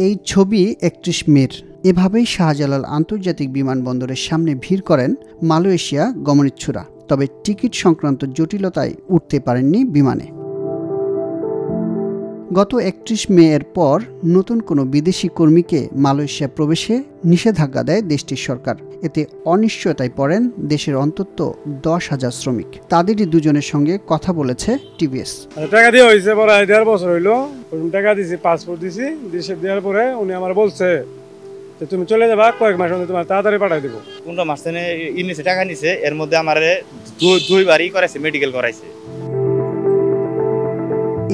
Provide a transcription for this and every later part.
এই ছবি ৩১ মের। এভাবেই শাহজালাল আন্তর্জাতিক বিমানবন্দরের সামনে ভিড় করেন মালয়েশিয়া গমনিচ্ছুরা। তবে টিকিট সংক্রান্ত জটিলতায় উঠতে পারেননি বিমানে। গত ৩১ মে এর পর নতুন কোনো বিদেশি কর্মীকে মালয়েশিয়া প্রবেশে নিষেধাজ্ঞা দেয় দেশটির সরকার। এতে অনিশ্চয়তায় পড়েন দেশের অন্তত ১০,০০০ শ্রমিক। তাদেরই দুজনের সঙ্গে কথা বলেছে টিভিএস। টাকা দিয়ে হয়েছে পরে ১.৫ বছর হইলো, টাকা দিয়েছি, পাসপোর্ট দিয়েছি, দেওয়ার পরে উনি আমার বলছে যে তুমি চলে যাবা, কয়েক মাসের মধ্যে তোমার তাড়াতাড়ি পাঠাই দেবো। 15 মাস নিচে টাকা নিছে, এর মধ্যে আমার দুইবারই করাইছে, মেডিকেল করাইছে।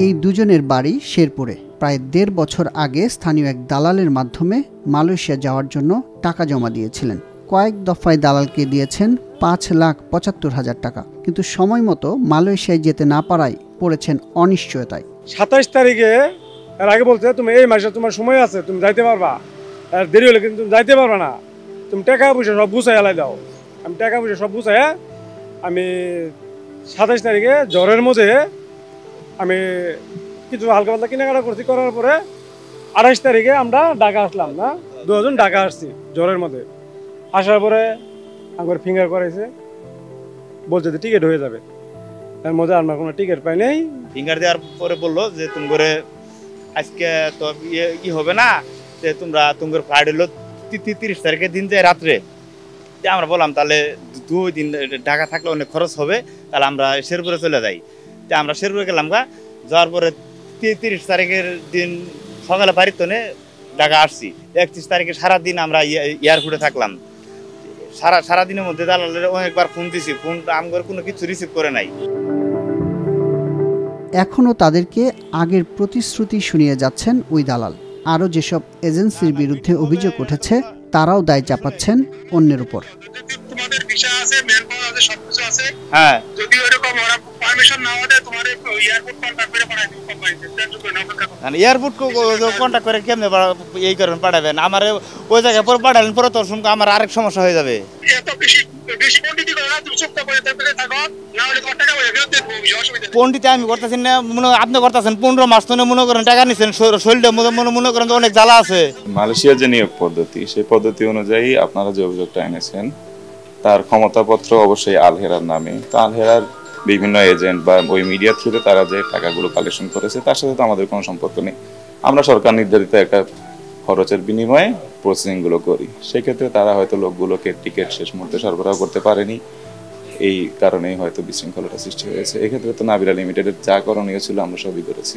এই দুজনের বাড়ি শেরপুরে। প্রায় ১.৫ বছর আগে স্থানীয় এক দালালের মাধ্যমে মালয়েশিয়া যাওয়ার জন্য টাকা জমা দিয়েছিলেন। কয়েক দফায় দালালকে দিয়েছেন ৫,৭৫,০০০ টাকা, কিন্তু সময় মতো মালয়েশিয়ায় যেতে না পারায় পড়েছেন অনিশ্চয়তায়। ২৭ তারিখে এর আগে বলছে তুমি এই মাসে তোমার সময় আছে, তুমি যাইতে পারবা, আর দেরি হলে কিন্তু তুমি যাইতে পারবা না, তুমি টাকা পয়সা সব গুছাই এলাই দাও। আমি টাকা পয়সা সব গুছাই আমি ২৭ তারিখে জ্বরের মধ্যে আমি কিছু হালকা পাতলা কেনাকাটা করছি, করার পরে ২৮ তারিখে আমরা ঢাকা আসলাম, না ২ জন ঢাকা আসছি জ্বরের মধ্যে। আসার পরে আমার ফিঙ্গার করাইছে, বলছে যে টিকিট হয়ে যাবে। এর মধ্যে আমরা কোনো টিকিট পাই নাই। ফিঙ্গার দেওয়ার পরে বললো যে তুমি করে আজকে তো ই হবে না, যে তোমার ফ্লাইট হলো ৩০ তারিখের দিন যায় রাত্রে। আমরা বললাম তাহলে 2 দিন ঢাকা থাকলে অনেক খরচ হবে, তাহলে আমরা শেরপুরে চলে যাই। আমরা শেরপুরে গেলাম, যাওয়ার পরে ৩০ তারিখের দিন সকালে বাড়িতে ঢাকা আসছি। ৩১ তারিখে সারাদিন আমরা এয়ারপোর্টে থাকলাম। সারাদিনের মধ্যে দালালের অনেকবার ফোন দিছি, ফোন আমার কোনো কিছু রিসিভ করে নাই। এখনও তাদেরকে আগের প্রতিশ্রুতি শুনিয়ে যাচ্ছেন ওই দালাল। আরও যেসব এজেন্সির বিরুদ্ধে অভিযোগ উঠেছে তারাও দায় চাপাচ্ছেন অন্যের উপর। হ্যাঁ, এয়ারপোর্ট কন্ট্যাক্ট করে কেমনে এই করেন পাঠাবেন? আমার ওই জায়গায় পরে পাঠালেন, পরে তোর সঙ্গে আমার আরেক সমস্যা হয়ে যাবে। পন্ডিতে আমি করতেছি না, আপনি করতেছেন 15 মাস তো মনে করেন টাকা নিচ্ছেন, শরীরটা মনে করেন অনেক জ্বালা আছে। মালয়েশিয়ার যে নিয়োগ পদ্ধতি, সেই পদ্ধতি অনুযায়ী আপনারা যে অভিযোগটা এনেছেন তার ক্ষমতাপত্র অবশ্যই আল হেরার নামে। তো আল হেরার বিভিন্ন এজেন্ট বা ওই মিডিয়া থ্রুতে তারা যে টাকাগুলো কালেকশন করেছে তার সাথে তো আমাদের কোনো সম্পর্ক নেই। আমরা সরকার নির্ধারিত একটা খরচের বিনিময়ে প্রসেসিংগুলো করি। সেক্ষেত্রে তারা হয়তো লোকগুলোকে টিকিট শেষ মুহূর্তে সরবরাহ করতে পারেনি, এই কারণেই হয়তো বিশৃঙ্খলতা সৃষ্টি হয়েছে। এক্ষেত্রে তো নাবিরা লিমিটেডের যা করণীয় ছিল আমরা সবই করেছি।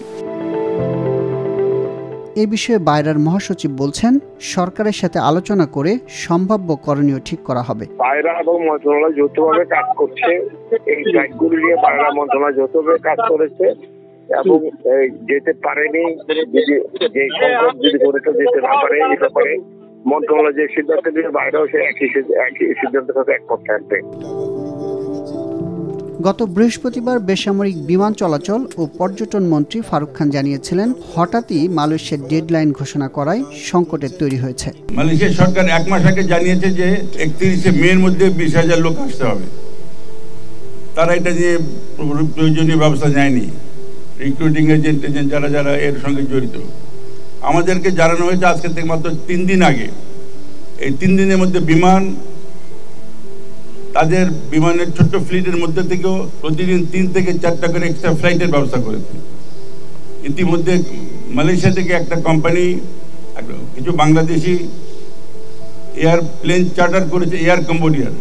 এ বিষয়ে বায়রার মহাসচিব বলছেন, সরকারের সাথে আলোচনা করে সম্ভাব্য করণীয় ঠিক করা হবে। বায়রা এবং মন্ত্রণালয় যৌথভাবে কাজ করছে, এই ফ্লাইটগুলো নিয়ে বায়রা মন্ত্রণালয় যৌথভাবে কাজ করেছে এবং যেতে পারেনি, যে সংকট যদি পরীক্ষা যেতে না পারে এই ব্যাপারে মন্ত্রণালয় যে সিদ্ধান্ত নিয়ে বাইরেও সে একই সিদ্ধান্তের সাথে একমত থাকবে। গত বৃহস্পতিবার বেসামরিক বিমান চলাচল ও পর্যটন মন্ত্রী ফারুক খান জানিয়েছিলেন, হঠাৎই মালয়েশিয়ার ডেডলাইন ঘোষণা করায় সংকটের তৈরি হয়েছে। মালয়েশিয়া সরকার 1 মাস আগে জানিয়েছে যে 31 মের মধ্যে 20,000 লোক আসতে হবে। তারা এটা নিয়ে প্রয়োজনীয় ব্যবস্থা নেয়নি। রিক্রুটিং এজেন্ট যারা এর সঙ্গে জড়িত, আমাদেরকে জানানো হয়েছে আজকে থেকে মাত্র 3 দিন আগে। এই 3 দিনের মধ্যে বিমান, তাদের বিমানের ছোট্ট ফ্লিটের মধ্যে থেকেও প্রতিদিন 3 থেকে 4টা করে এক্সট্রা ফ্লাইটের ব্যবস্থা করেছে। ইতিমধ্যে মালয়েশিয়া থেকে একটা কোম্পানি কিছু বাংলাদেশি এয়ারপ্লেন চার্টার করেছে, এয়ার কম্বোডিয়ার।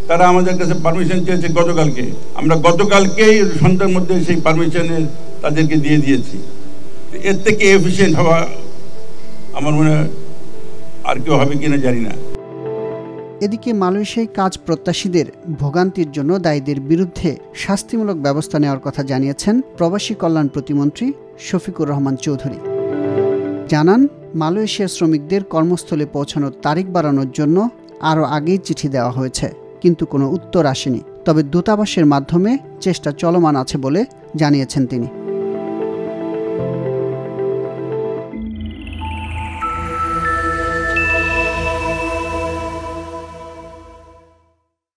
তারা আমাদের কাছে পারমিশন চেয়েছে গতকালকে। আমরা গতকালকেই সন্ধ্যার মধ্যে সেই পারমিশনে তাদেরকে দিয়ে দিয়েছি। এর থেকে এফিশিয়েন্ট হওয়া আমার মনে হয় আর কেউ হবে কিনা জানি না। এদিকে মালয়েশিয়ায় কাজ প্রত্যাশীদের ভোগান্তির জন্য দায়ীদের বিরুদ্ধে শাস্তিমূলক ব্যবস্থা নেওয়ার কথা জানিয়েছেন প্রবাসী কল্যাণ প্রতিমন্ত্রী শফিকুর রহমান চৌধুরী। জানান, মালয়েশিয়া শ্রমিকদের কর্মস্থলে পৌঁছানোর তারিখ বাড়ানোর জন্য আরও আগেই চিঠি দেওয়া হয়েছে, কিন্তু কোনো উত্তর আসেনি। তবে দূতাবাসের মাধ্যমে চেষ্টা চলমান আছে বলে জানিয়েছেন তিনি।